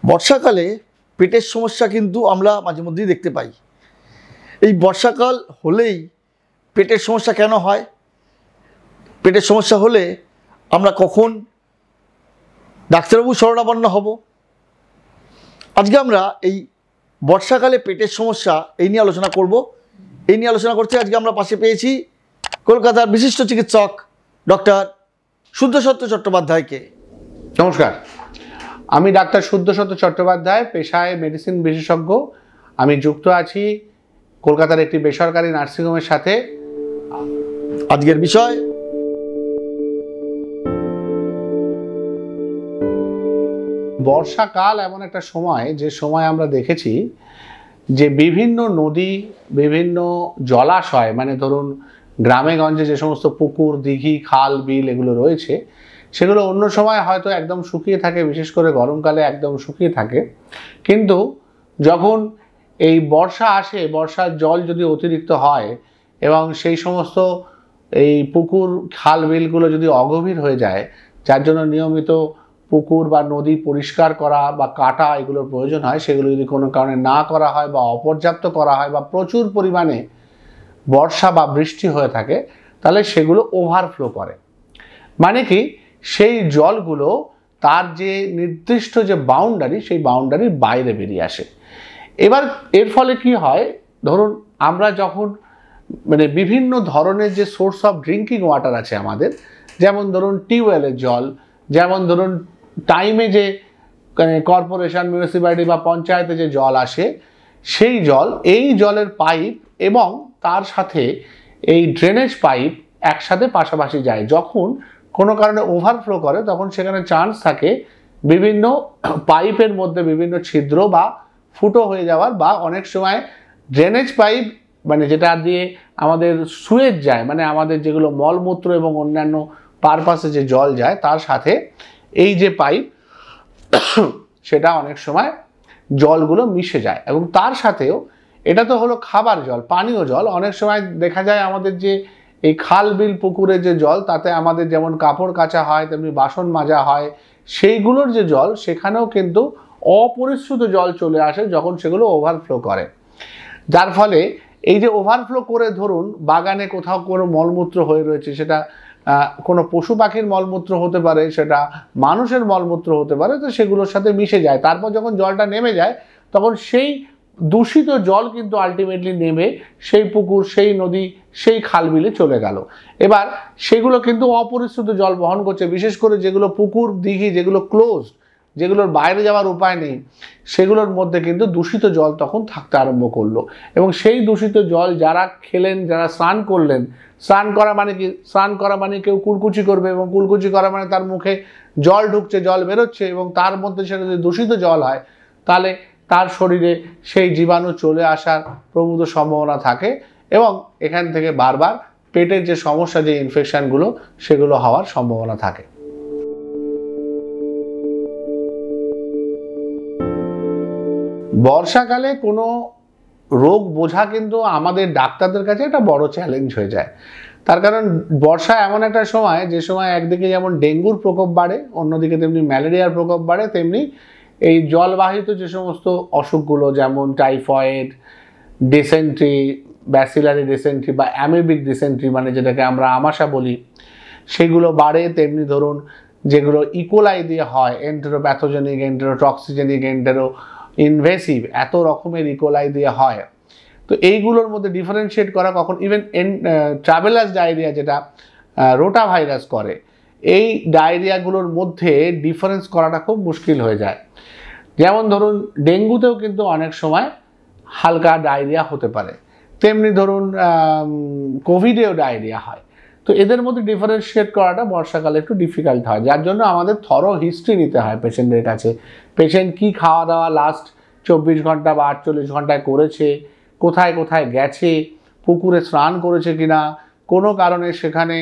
বর্ষাকালে পেটের সমস্যা কিন্তু আমরা মাঝে মধ্যেই দেখতে পাই। এই বর্ষাকাল হলেই পেটের সমস্যা কেন হয়? পেটের সমস্যা হলে আমরা কখন ডাক্তারবাবুর শরণাপন্ন হব? আজকে আমরা এই বর্ষাকালে পেটের সমস্যা এই নিয়ে আলোচনা করব। এই নিয়ে আলোচনা করতে আজকে আমরা পাশে পেয়েছি কলকাতার বিশিষ্ট চিকিৎসক ডক্টর শুদ্ধসত্য চট্টোপাধ্যায়কে। নমস্কার, আমি ডাক্তার শুদ্ধসত্য চট্টোপাধ্যায়, পেশায় মেডিসিন বিশেষজ্ঞ। আমি যুক্ত আছি কলকাতার একটি বেসরকারি নার্সিংহোমের সাথে। আজকের বিষয় বর্ষাকাল এমন একটা সময়, যে সময় আমরা দেখেছি যে বিভিন্ন নদী, বিভিন্ন জলাশয়, মানে ধরুন গ্রামে গঞ্জে যে সমস্ত পুকুর, দিঘি, খাল, বিল এগুলো রয়েছে, সেগুলো অন্য সময় হয়তো একদম শুকিয়ে থাকে, বিশেষ করে গরমকালে একদম শুকিয়ে থাকে। কিন্তু যখন এই বর্ষা আসে, বর্ষার জল যদি অতিরিক্ত হয় এবং সেই সমস্ত এই পুকুর, খাল, বিলগুলো যদি অগভীর হয়ে যায়, যার জন্য নিয়মিত পুকুর বা নদী পরিষ্কার করা বা কাটা এগুলোর প্রয়োজন হয়, সেগুলো যদি কোনো কারণে না করা হয় বা অপর্যাপ্ত করা হয় বা প্রচুর পরিমাণে বর্ষা বা বৃষ্টি হয়ে থাকে, তাহলে সেগুলো ওভারফ্লো করে। মানে কি, সেই জলগুলো তার যে নির্দিষ্ট যে বাউন্ডারি, সেই বাউন্ডারির বাইরে বেরিয়ে আসে। এবার এর ফলে কি হয়, ধরুন আমরা যখন মানে বিভিন্ন ধরনের যে সোর্স অফ ড্রিঙ্কিং ওয়াটার আছে আমাদের, যেমন ধরুন টিউবওয়েলের জল, যেমন ধরুন টাইমে যে কর্পোরেশন, মিউনিসিপ্যালিটি বা পঞ্চায়েতে যে জল আসে, সেই জল, এই জলের পাইপ এবং তার সাথে এই ড্রেনেজ পাইপ একসাথে পাশাপাশি যায়। যখন কোনো কারণে ওভারফ্লো করে, তখন সেখানে চান্স থাকে বিভিন্ন পাইপের মধ্যে বিভিন্ন ছিদ্র বা ফুটো হয়ে যাওয়ার, বা অনেক সময় ড্রেনেজ পাইপ, মানে যেটা দিয়ে আমাদের সুয়েজ যায়, মানে আমাদের যেগুলো মলমূত্র এবং অন্যান্য পারপাসে যে জল যায়, তার সাথে এই যে পাইপ, সেটা অনেক সময় জলগুলো মিশে যায়। এবং তার সাথেও, এটা তো হলো খাবার জল, পানীয় জল। অনেক সময় দেখা যায় আমাদের যে এই খাল, বিল, পুকুরের যে জল, তাতে আমাদের যেমন কাপড় কাচা হয়, তেমনি বাসন মাজা হয়, সেইগুলোর যে জল, সেখানেও কিন্তু অপরিশ্রুত জল চলে আসে যখন সেগুলো ওভারফ্লো করে। যার ফলে এই যে ওভারফ্লো করে, ধরুন বাগানে কোথাও কোনো মলমূত্র হয়ে রয়েছে, সেটা কোনো পশু পাখির মলমূত্র হতে পারে, সেটা মানুষের মলমূত্র হতে পারে, তো সেগুলোর সাথে মিশে যায়। তারপর যখন জলটা নেমে যায়, তখন সেই দূষিত জল কিন্তু আলটিমেটলি নেমে সেই পুকুর, সেই নদী, সেই খাল, বিলে চলে গেল। এবার সেগুলো কিন্তু অপরিশ্রুত জল বহন করছে। বিশেষ করে যেগুলো পুকুর, দিঘি, যেগুলো ক্লোজ, যেগুলোর বাইরে যাওয়ার উপায় নেই, সেগুলোর মধ্যে কিন্তু দূষিত জল তখন থাকতে আরম্ভ করলো। এবং সেই দূষিত জল যারা খেলেন, যারা স্নান করলেন, স্নান করা মানে কি, স্নান করা মানে কেউ কুলকুচি করবে, এবং কুলকুচি করা মানে তার মুখে জল ঢুকছে, জল বেরোচ্ছে, এবং তার মধ্যে সেটা যদি দূষিত জল হয়, তাহলে তার শরীরে সেই জীবাণু চলে আসার প্রভূত সম্ভাবনা থাকে, এবং এখান থেকে বারবার পেটের যে সমস্যা, যে ইনফেকশনগুলো, সেগুলো হওয়ার সম্ভাবনা থাকে। বর্ষাকালে কোনো রোগ বোঝা কিন্তু আমাদের ডাক্তারদের কাছে একটা বড় চ্যালেঞ্জ হয়ে যায়। তার কারণ বর্ষা এমন একটা সময়, যে সময় একদিকে যেমন ডেঙ্গুর প্রকোপ বাড়ে, অন্যদিকে তেমনি ম্যালেরিয়ার প্রকোপ বাড়ে, তেমনি এই জলবাহিত যে সমস্ত অসুখগুলো, যেমন টাইফয়েড, ডিসেন্ট্রি, ব্যাসিলারি ডিসেন্ট্রি বা অ্যামিবিক ডিসেন্ট্রি, মানে যেটাকে আমরা আমাশা বলি, সেগুলো বাড়ে। তেমনি ধরুন যেগুলো ইকোলাই দিয়ে হয়, এন্টেরোপ্যাথোজেনিক, এন্টেরোটক্সিজেনিক, এন্টেরো ইনভেসিভ, এত রকমের ইকোলাই দিয়ে হয়। তো এইগুলোর মধ্যে ডিফারেন্সিয়েট করা, কখন ইভেন ট্রাভেলার্স ডায়রিয়া, যেটা রোটা ভাইরাস করে, এই ডায়রিয়াগুলোর মধ্যে ডিফারেন্স করাটা খুব মুশকিল হয়ে যায়। যেমন ধরুন ডেঙ্গুতেও কিন্তু অনেক সময় হালকা ডায়রিয়া হতে পারে, তেমনি ধরুন কোভিডেও ডায়রিয়া হয়। তো এদের মধ্যে ডিফারেন্সিয়েট করাটা বর্ষাকালে একটু ডিফিকাল্ট হয়, যার জন্য আমাদের থরো হিস্ট্রি নিতে হয় পেশেন্টের কাছে। পেশেন্ট কি খাওয়া দাওয়া লাস্ট 24 ঘন্টা বা 48 ঘন্টায় করেছে, কোথায় কোথায় গেছে, পুকুরে স্নান করেছে কিনা, কোনো কারণে সেখানে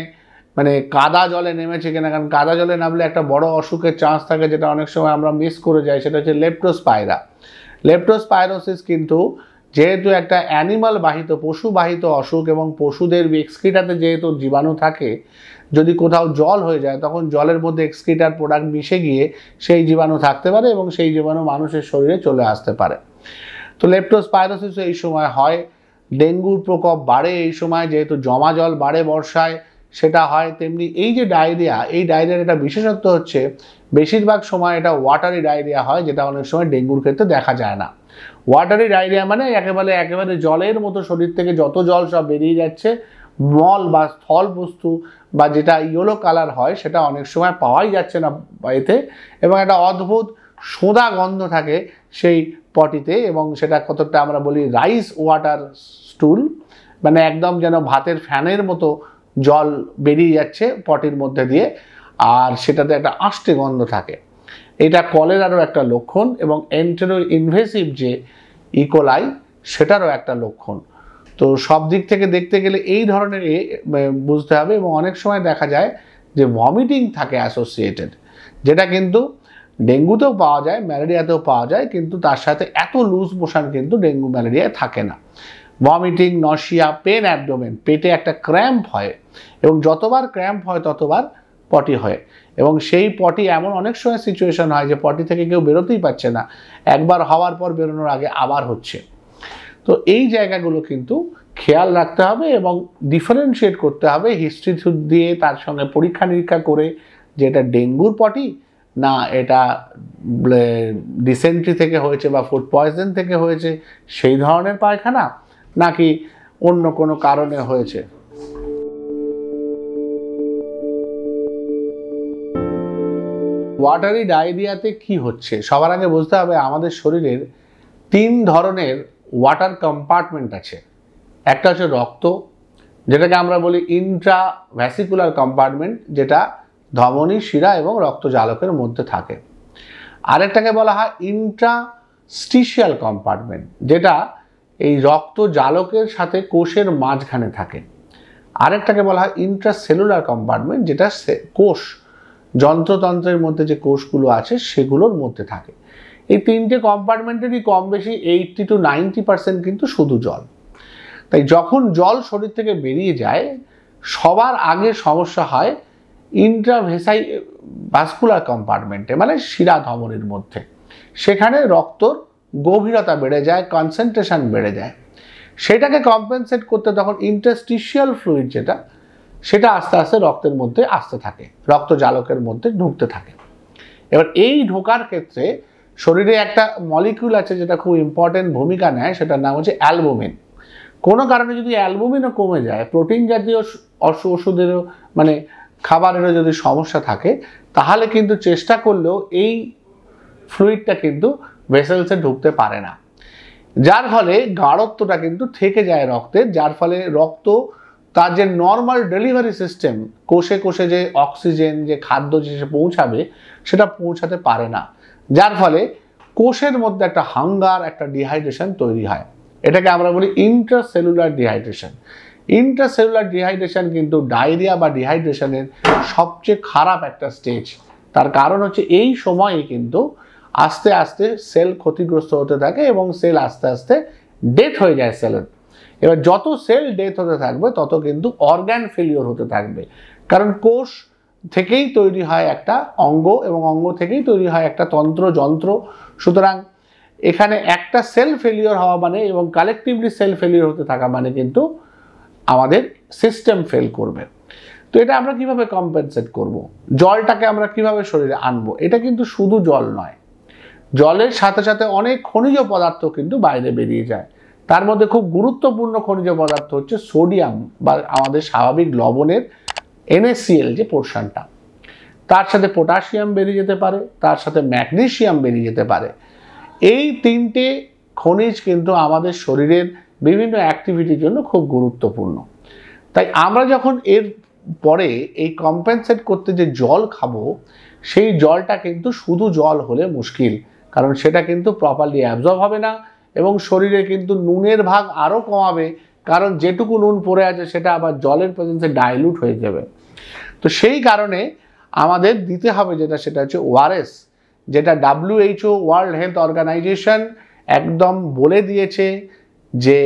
মানে কাদা জলে নেমেছে কিনা। কারণ কাদা জলে নামলে একটা বড় অসুখের চান্স থাকে, যেটা অনেক সময় আমরা মিস করে যাই, সেটা হচ্ছে লেপ্টোস্পাইরা। লেপ্টোস্পাইরোসিস কিন্তু যেহেতু একটা অ্যানিমাল বাহিত পশুবাহিত অসুখ এবং পশুদের এক্সক্রিটাতে যেহেতু জীবাণু থাকে, যদি কোথাও জল হয়ে যায় তখন জলের মধ্যে এক্সক্রিটার প্রোডাক্ট মিশে গিয়ে সেই জীবাণু থাকতে পারে এবং সেই জীবাণু মানুষের শরীরে চলে আসতে পারে। তো লেপ্টোস্পাইরোসিস এই সময় হয়। ডেঙ্গুর প্রকোপ বাড়ে এই সময়, যেহেতু জমা জল বাড়ে বর্ষায় সেটা হয়। তেমনি এই যে ডায়রিয়া, এই ডায়রিয়ার একটা বিশেষত্ব হচ্ছে বেশিরভাগ সময় এটা ওয়াটারি ডায়রিয়া হয়, যেটা অনেক সময় ডেঙ্গুর ক্ষেত্রে দেখা যায় না। ওয়াটারি ডায়রিয়া মানে একেবারে জলের মতো শরীর থেকে যত জল সব বেরিয়ে যাচ্ছে, মল বা স্থল বস্তু বা যেটা ইয়েলো কালার হয় সেটা অনেক সময় পাওয়াই যাচ্ছে না এতে, এবং একটা অদ্ভুত সোঁদা গন্ধ থাকে সেই পটিতে, এবং সেটা কতটা আমরা বলি রাইস ওয়াটার স্টুল, মানে একদম যেন ভাতের ফ্যানের মতো জল বেরিয়ে যাচ্ছে পটির মধ্যে দিয়ে, আর সেটাতে একটা আষ্টে গন্ধ থাকে। এটা কলেরারও একটা লক্ষণ, এবং এন্টেরো ইনভেসিভ যে ইকোলাই সেটারও একটা লক্ষণ। তো সব দিক থেকে দেখতে গেলে এই ধরনের বুঝতে হবে। এবং অনেক সময় দেখা যায় যে ভমিটিং থাকে অ্যাসোসিয়েটেড, যেটা কিন্তু ডেঙ্গুতেও পাওয়া যায়, ম্যালেরিয়াতেও পাওয়া যায়, কিন্তু তার সাথে এত লুজ মোশন কিন্তু ডেঙ্গু ম্যালেরিয়ায় থাকে না। ভমিটিং, নশিয়া, পেন অ্যাবডোমেন, পেটে একটা ক্র্যাম্প হয়, এবং যতবার ক্র্যাম্প হয় ততবার পটি হয়, এবং সেই পটি এমন অনেক সময় সিচুয়েশন হয় যে পটি থেকে কেউ বেরোতেই পারছে না, একবার হওয়ার পর বেরোনোর আগে আবার হচ্ছে। তো এই জায়গাগুলো কিন্তু খেয়াল রাখতে হবে এবং ডিফারেন্সিয়েট করতে হবে হিস্ট্রি দিয়ে, তার সঙ্গে পরীক্ষা নিরীক্ষা করে যে এটা ডেঙ্গুর পটি না এটা ডিসেন্ট্রি থেকে হয়েছে বা ফুড পয়জন থেকে হয়েছে সেই ধরনের পায়খানা, নাকি অন্য কোনো কারণে হয়েছে। ওয়াটারি ডায়রিয়াতে কি হচ্ছে, সবার আগে বুঝতে হবে আমাদের শরীরের 3 ধরনের ওয়াটার কম্পার্টমেন্ট আছে। একটা হচ্ছে রক্ত, যেটাকে আমরা বলি ইন্ট্রাভ্যাসিকুলার কম্পার্টমেন্ট, যেটা ধমনী, শিরা এবং রক্তজালকের মধ্যে থাকে। আরেকটাকে বলা হয় ইন্ট্রাস্টিশিয়াল কম্পার্টমেন্ট, যেটা এই রক্তজালকের সাথে কোষের মাঝখানে থাকে। আরেকটাকে বলা হয় ইন্ট্রাসেলুলার কম্পার্টমেন্ট, যেটা কোষ যন্ত্রতন্ত্রের মধ্যে যে কোষগুলো আছে সেগুলোর মধ্যে থাকে। এই 3টে কম্পার্টমেন্টেরই কম বেশি 80 to 90% কিন্তু শুধু জল। তাই যখন জল শরীর থেকে বেরিয়ে যায় সবার আগে সমস্যা হয় ভাস্কুলার কম্পার্টমেন্টে, মানে শিরা ধমনীর মধ্যে। সেখানে রক্তর গভীরতা বেড়ে যায়, কনসেন্ট্রেশন বেড়ে যায়। সেটাকে কম্পেনসেট করতে তখন ইন্টারস্টিশিয়াল ফ্লুইড সেটা আস্তে আস্তে রক্তের মধ্যে আসতে থাকে, রক্তজালকের মধ্যে ঢুকতে থাকে। এবার এই ঢোকার ক্ষেত্রে শরীরে একটা মলিকিউল আছে যেটা খুব ইম্পর্টেন্ট ভূমিকা নেয়, সেটার নাম হচ্ছে অ্যালবুমিন। কোনো কারণে যদি অ্যালবুমিনও কমে যায়, প্রোটিন জাতীয় ওষুধেরও মানে খাবারেরও যদি সমস্যা থাকে, তাহলে কিন্তু চেষ্টা করলেও এই ফ্লুইডটা কিন্তু ভেসেলসে ঢুকতে পারে না, যার ফলে গাঢ়ত্বটা কিন্তু থেকে যায় রক্তের, যার ফলে রক্ত তার যে নর্মাল ডেলিভারি সিস্টেম, কোষে কোষে যে অক্সিজেন, যে খাদ্য যে পৌঁছাবে সেটা পৌঁছাতে পারে না, যার ফলে কোষের মধ্যে একটা হাঙ্গার, একটা ডিহাইড্রেশন তৈরি হয়। এটাকে আমরা বলি ইন্ট্রাসেলুলার ডিহাইড্রেশন। ইন্ট্রাসেলুলার ডিহাইড্রেশন কিন্তু ডায়রিয়া বা ডিহাইড্রেশনের সবচেয়ে খারাপ একটা স্টেজ। তার কারণ হচ্ছে এই সময়ে কিন্তু আস্তে আস্তে সেল ক্ষতিগ্রস্ত হতে থাকে এবং সেল আস্তে আস্তে ডেথ হয়ে যায় সেলের। এবার যত সেল ডেথ হতে থাকবে তত কিন্তু অর্গান ফেলিওর হতে থাকবে, কারণ কোষ থেকেই তৈরি হয় একটা অঙ্গ এবং অঙ্গ থেকেই তৈরি হয় একটা যন্ত্র। সুতরাং এখানে একটা সেল ফেলিওর হওয়া মানে এবং কালেকটিভলি সেল ফেলিওর হতে থাকা মানে কিন্তু আমাদের সিস্টেম ফেল করবে। তো এটা আমরা কিভাবে কম্পেনসেট করব? জলটাকে আমরা কিভাবে শরীরে আনবো? এটা কিন্তু শুধু জল নয়, জলের সাথে সাথে অনেক খনিজ পদার্থ কিন্তু বাইরে বেরিয়ে যায়। তার মধ্যে খুব গুরুত্বপূর্ণ খনিজ পদার্থ হচ্ছে সোডিয়াম বা আমাদের স্বাভাবিক লবণের NaCl যে পোর্শনটা, তার সাথে পটাশিয়াম বেরিয়ে যেতে পারে, তার সাথে ম্যাগনেসিয়াম বেরিয়ে যেতে পারে। এই 3টে খনিজ কিন্তু আমাদের শরীরের বিভিন্ন অ্যাক্টিভিটির জন্য খুব গুরুত্বপূর্ণ। তাই আমরা যখন এর পরে এই কম্পেনসেট করতে যে জল খাবো, সেই জলটা কিন্তু শুধু জল হলে মুশকিল, কারণ সেটা কিন্তু প্রপারলি অ্যাবজর্ব হবে না এবং শরীরে কিন্তু নুনের ভাগ আরও কমাবে, কারণ যেটুকু নুন পড়ে আছে সেটা আবার জলের প্রেজেন্সে ডাইলুট হয়ে যাবে। তো সেই কারণে আমাদের দিতে হবে সেটা হচ্ছে ORS, যেটা WHO ওয়ার্ল্ড হেলথ অর্গানাইজেশন একদম বলে দিয়েছে যে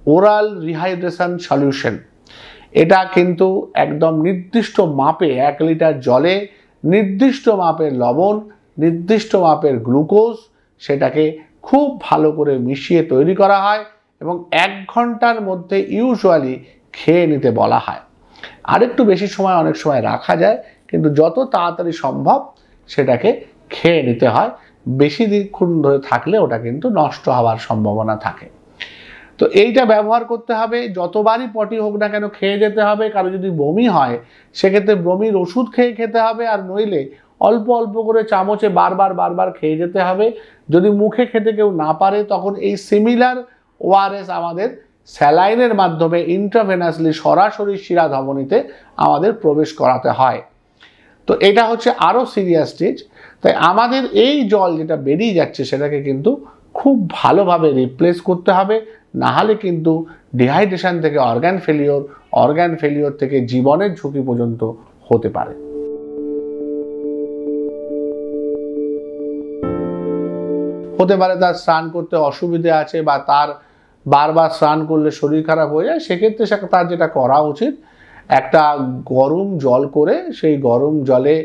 ওরাল রিহাইড্রেশন সলিউশন, এটা কিন্তু একদম নির্দিষ্ট মাপে 1 লিটার জলে নির্দিষ্ট মাপের লবণ, নির্দিষ্ট মাপের গ্লুকোজ, সেটাকে খুব ভালো করে মিশিয়ে তৈরি করা হয় এবং 1 ঘন্টার মধ্যে ইউজুয়ালি খেয়ে নিতে বলা হয়। আরেকটু বেশি সময় অনেক সময় রাখা যায়, কিন্তু যত তাড়াতাড়ি সম্ভব সেটাকে খেয়ে নিতে হয়। বেশি দিন ধরে থাকলে ওটা কিন্তু নষ্ট হওয়ার সম্ভাবনা থাকে। তো এইটা ব্যবহার করতে হবে, যতবারই পটি হোক না কেন খেয়ে যেতে হবে। কারো যদি বমি হয় সেক্ষেত্রে বমির ওষুধ খেতে হবে, আর নইলে অল্প অল্প করে চামচে বারবার খেয়ে যেতে হবে। যদি মুখে খেতে কেউ না পারে তখন এই সিমিলার ওআরএস আমাদের স্যালাইনের মাধ্যমে ইন্ট্রাভেনাসলি সরাসরি শিরা ধমনীতে আমাদের প্রবেশ করাতে হয়। তো এটা হচ্ছে আরও সিরিয়াস স্টেজ। তাই আমাদের এই জল যেটা বেরিয়ে যাচ্ছে সেটাকে কিন্তু খুব ভালোভাবে রিপ্লেস করতে হবে, নাহলে কিন্তু ডিহাইড্রেশন থেকে অর্গান ফেলিওর থেকে জীবনের ঝুঁকি পর্যন্ত হতে পারে। হতে পারে তার স্নান করতে অসুবিধে আছে বা তার বারবার স্নান করলে শরীর খারাপ হয়ে যায়, সেক্ষেত্রে তার যেটা করা উচিত, একটা গরম জল করে সেই গরম জলে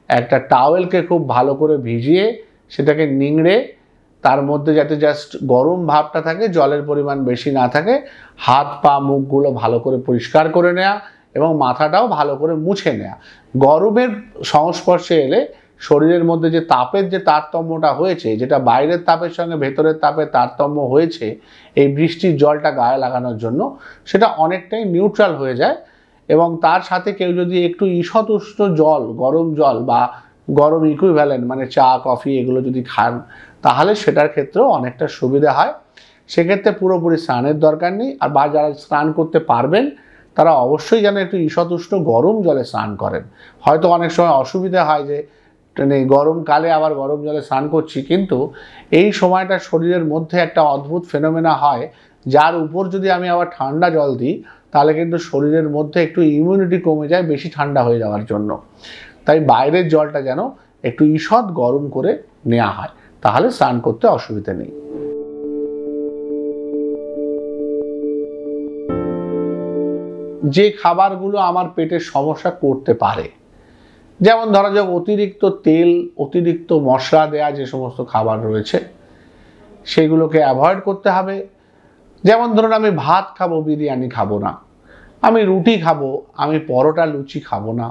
একটা টাওয়েলকে খুব ভালো করে ভিজিয়ে সেটাকে নিংড়ে তার মধ্যে যাতে জাস্ট গরম ভাবটা থাকে, জলের পরিমাণ বেশি না থাকে, হাত পা মুখগুলো ভালো করে পরিষ্কার করে নেওয়া এবং মাথাটাও ভালো করে মুছে নেওয়া। গরমের সংস্পর্শে এলে শরীরের মধ্যে যে তাপের যে তারতম্যটা হয়েছে, যেটা বাইরের তাপের সঙ্গে ভেতরের তাপের তারতম্য হয়েছে এই বৃষ্টির জলটা গায়ে লাগানোর জন্য, সেটা অনেকটাই নিউট্রাল হয়ে যায়। এবং তার সাথে কেউ যদি একটু ঈষৎ উষ্ণ জল, গরম জল বা গরম ইকুইভ্যালেন্ট মানে চা কফি এগুলো যদি খান, তাহলে সেটার ক্ষেত্রেও অনেকটা সুবিধা হয়। সেক্ষেত্রে পুরোপুরি স্নানের দরকার নেই। আর বা যারা স্নান করতে পারবেন তারা অবশ্যই যেন একটু ঈষৎ উষ্ণ গরম জলে স্নান করেন। হয়তো অনেক সময় অসুবিধা হয় যে গরমকালে আবার গরম জলে স্নান করছি, কিন্তু এই সময়টা শরীরের মধ্যে একটা অদ্ভুত ফেনোমেনা হয়, যার উপর যদি আমি আবার ঠান্ডা জল দিই তাহলে কিন্তু শরীরের মধ্যে একটু ইমিউনিটি কমে যায় বেশি ঠান্ডা হয়ে যাওয়ার জন্য। তাই বাইরের জলটা যেন একটু ঈষৎ গরম করে নেওয়া হয়, তাহলে স্নান করতে অসুবিধা নেই। যে খাবারগুলো আমার পেটের সমস্যা করতে পারে, যেমন ধরা যাক অতিরিক্ত তেল, অতিরিক্ত মশলা দেয়া যে সমস্ত খাবার রয়েছে সেগুলোকে অ্যাভয়েড করতে হবে। যেমন ধরুন আমি ভাত খাবো, বিরিয়ানি খাবো না, আমি রুটি খাবো, আমি পরোটা লুচি খাবো না,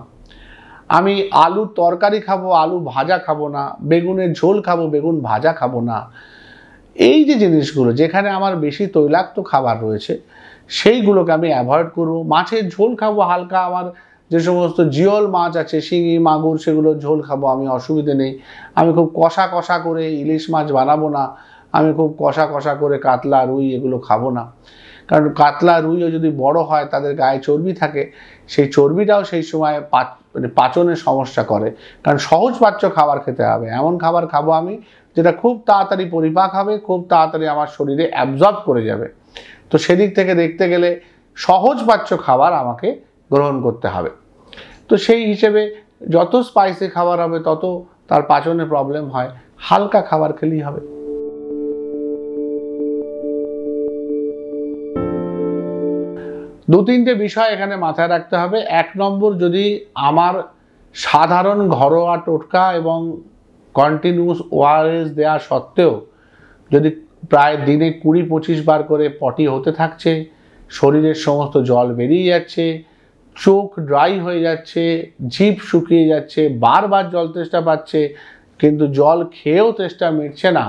আমি আলুর তরকারি খাবো, আলু ভাজা খাবো না, বেগুনের ঝোল খাবো, বেগুন ভাজা খাবো না। এই যে জিনিসগুলো যেখানে আমার বেশি তৈলাক্ত খাবার রয়েছে সেইগুলোকে আমি অ্যাভয়েড করবো। মাছের ঝোল খাবো হালকা, আমার যে সমস্ত জিওল মাছ আছে, শিঙি মাগুর, সেগুলো ঝোল খাবো, আমি অসুবিধে নেই। আমি খুব কষা কষা করে ইলিশ মাছ বানাবো না, আমি খুব কষা কষা করে কাতলা রুই এগুলো খাবো না। কারণ কাতলা রুইও যদি বড় হয় তাদের গায়ে চর্বি থাকে, সেই চর্বিটাও সেই সময় পাচনের সমস্যা করে। কারণ সহজ পাচ্য খাবার খেতে হবে, এমন খাবার খাবো আমি যেটা খুব তাড়াতাড়ি পরিপাক হবে, খুব তাড়াতাড়ি আমার শরীরে অ্যাবজর্ব করে যাবে। তো সেদিক থেকে দেখতে গেলে সহজ পাচ্য খাবার আমাকে গ্রহণ করতে হবে। তো সেই হিসেবে যত স্পাইসি খাবার হবে তত তার পাচনে প্রবলেম হয়, হালকা খাবার খেলেই হবে। দু তিনটে বিষয় এখানে মাথায় রাখতে হবে। 1 নম্বর, যদি আমার সাধারণ ঘরোয়া টোটকা এবং কন্টিনিউয়াস ওআরএস দেওয়া সত্ত্বেও যদি প্রায় দিনে 20-25 বার করে পটি হতে থাকছে, শরীরের সমস্ত জল বেরিয়ে যাচ্ছে, চোখ ড্রাই হয়ে যাচ্ছে, জিভ শুকিয়ে যাচ্ছে, বারবার জল তেষ্টা পাচ্ছে কিন্তু জল খেয়েও তেষ্টা মিটছে না,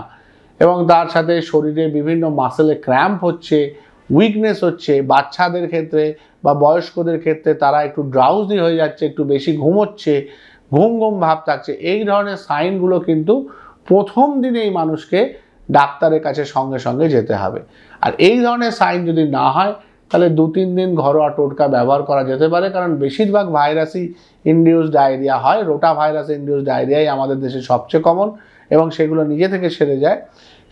এবং তার সাথে শরীরে বিভিন্ন মাসেলে ক্র্যাম্প হচ্ছে, উইকনেস হচ্ছে, বাচ্চাদের ক্ষেত্রে বা বয়স্কদের ক্ষেত্রে তারা একটু ড্রাউজি হয়ে যাচ্ছে, একটু বেশি ঘুমোচ্ছে, ঘুম ঘুম ভাব থাকছে, এই ধরনের সাইনগুলো কিন্তু প্রথম দিনেই মানুষকে ডাক্তারের কাছে সঙ্গে সঙ্গে যেতে হবে। আর এই ধরনের সাইন যদি না হয় তাহলে 2-3 দিন ঘরোয়া টোটকা ব্যবহার করা যেতে পারে। কারণ বেশিরভাগ ভাইরাসই ইনডিউস ডায়রিয়া হয়, রোটা ভাইরাস ইনডিউস ডায়রিয়াই আমাদের দেশে সবচেয়ে কমন, এবং সেগুলো নিজে থেকে সেরে যায়।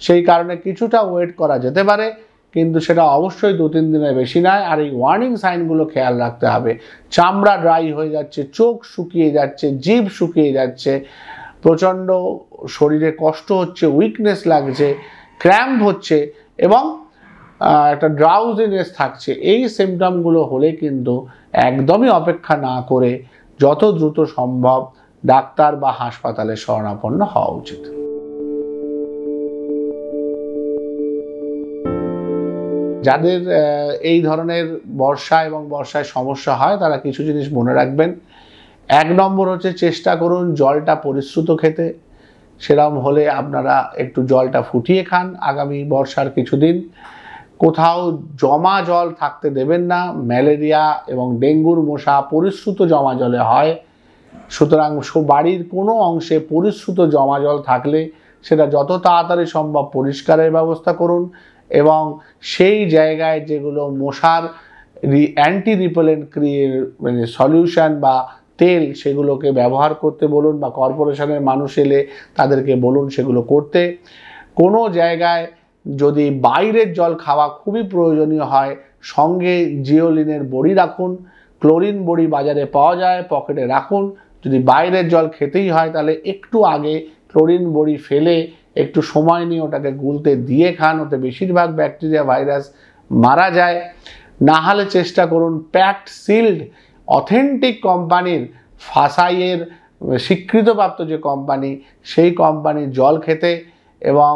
সেই কারণে কিছুটা ওয়েট করা যেতে পারে, কিন্তু সেটা অবশ্যই 2-3 দিনের বেশি নয়। আর এই ওয়ার্নিং সাইনগুলো খেয়াল রাখতে হবে। চামড়া ড্রাই হয়ে যাচ্ছে, চোখ শুকিয়ে যাচ্ছে, জিভ শুকিয়ে যাচ্ছে, প্রচণ্ড শরীরে কষ্ট হচ্ছে, উইকনেস লাগছে, ক্র্যাম্প হচ্ছে, এবং একটা ড্রাউজিনেস থাকছে, এই সিমটমগুলো হলে কিন্তু একদমই অপেক্ষা না করে যত দ্রুত সম্ভব ডাক্তার বা হাসপাতালে শরণাপন্ন হওয়া উচিত। যাদের এই ধরনের বর্ষা এবং বর্ষায় সমস্যা হয় তারা কিছু জিনিস মনে রাখবেন। 1 নম্বর হচ্ছে চেষ্টা করুন জলটা পরিশ্রুত খেতে। সেরকম হলে আপনারা একটু জলটা ফুটিয়ে খান আগামী বর্ষার কিছুদিন। কোথাও জমা জল থাকতে দেবেন না। ম্যালেরিয়া এবং ডেঙ্গুর মশা পরিশ্রুত জমা জলে হয়। সুতরাং বাড়ির কোনো অংশে পরিশ্রুত জমা জল থাকলে সেটা যত তাড়াতাড়ি সম্ভব পরিষ্কারের ব্যবস্থা করুন এবং সেই জায়গায় যেগুলো মশার অ্যান্টি রিপেলেন্ট মানে সলিউশন বা তেল সেগুলোকে ব্যবহার করতে বলুন, বা কর্পোরেশনের মানুষ এলে তাদেরকে বলুন সেগুলো করতে। কোনো জায়গায় যদি বাইরের জল খাওয়া খুবই প্রয়োজনীয় হয়, সঙ্গে জিওলিনের বড়ি রাখুন। ক্লোরিন বড়ি বাজারে পাওয়া যায়, পকেটে রাখুন। যদি বাইরের জল খেতেই হয় তাহলে একটু আগে ক্লোরিন বড়ি ফেলে একটু সময় নিয়ে ওটাকে গুলতে দিয়ে খান, ওতে বেশিরভাগ ব্যাকটেরিয়া ভাইরাস মারা যায়। না হলে চেষ্টা করুন প্যাকড সিল্ড অথেন্টিক কোম্পানির, ফাসাইয়ের স্বীকৃতপ্রাপ্ত যে কোম্পানি সেই কোম্পানির জল খেতে, এবং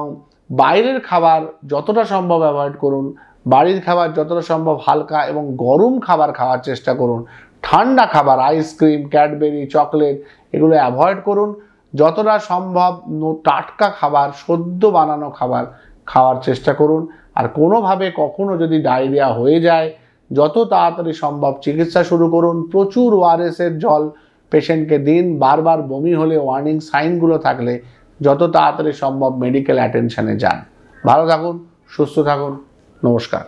বাইরের খাবার যতটা সম্ভব অ্যাভয়েড করুন। বাড়ির খাবার যতটা সম্ভব হালকা এবং গরম খাবার খাওয়ার চেষ্টা করুন। ঠান্ডা খাবার আইসক্রিম, ক্যাডবেরি, চকলেট এগুলো অ্যাভয়েড করুন। যতটা সম্ভব টাটকা খাবার, সদ্য বানানো খাবার খাওয়ার চেষ্টা করুন। আর কোনোভাবে কখনো যদি ডায়রিয়া হয়ে যায় যত তাড়াতাড়ি সম্ভব চিকিৎসা শুরু করুন। প্রচুর ওআরএসের জল পেশেন্টকে দিন। বারবার বমি হলে ওয়ার্নিং সাইনগুলো থাকলে যত তাড়াতাড়ি সম্ভব মেডিকেল অ্যাটেনশনে যান। ভালো থাকুন, সুস্থ থাকুন, নমস্কার।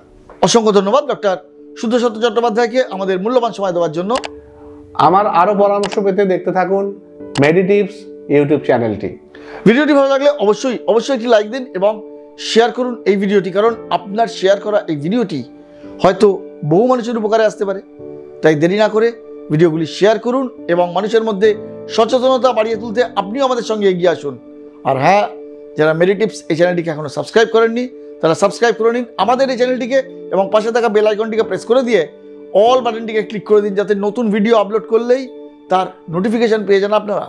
অসংখ্য ধন্যবাদ ডক্টর শুদ্ধসত্য চট্টোপাধ্যায়কে আমাদের মূল্যবান সময় দেওয়ার জন্য। আমার আরও পরামর্শ পেতে দেখতে থাকুন মেডিটিপস ইউটিউব চ্যানেলটি। ভিডিওটি ভালো লাগলে অবশ্যই একটি লাইক দিন এবং শেয়ার করুন এই ভিডিওটি, কারণ আপনার শেয়ার করা এই ভিডিওটি হয়তো বহু মানুষের উপকারে আসতে পারে। তাই দেরি না করে ভিডিওগুলি শেয়ার করুন এবং মানুষের মধ্যে সচেতনতা বাড়িয়ে তুলতে আপনিও আমাদের সঙ্গে এগিয়ে আসুন। আর হ্যাঁ, যারা মেডিটিপস এই চ্যানেলটিকে এখনও সাবস্ক্রাইব করেননি তারা সাবস্ক্রাইব করে নিন আমাদের এই চ্যানেলটিকে, এবং পাশে থাকা বেল আইকনটিকে প্রেস করে দিয়ে অল বাটনটিকে ক্লিক করে দিন, যাতে নতুন ভিডিও আপলোড করলেই তার নোটিফিকেশান পেয়ে যান আপনারা।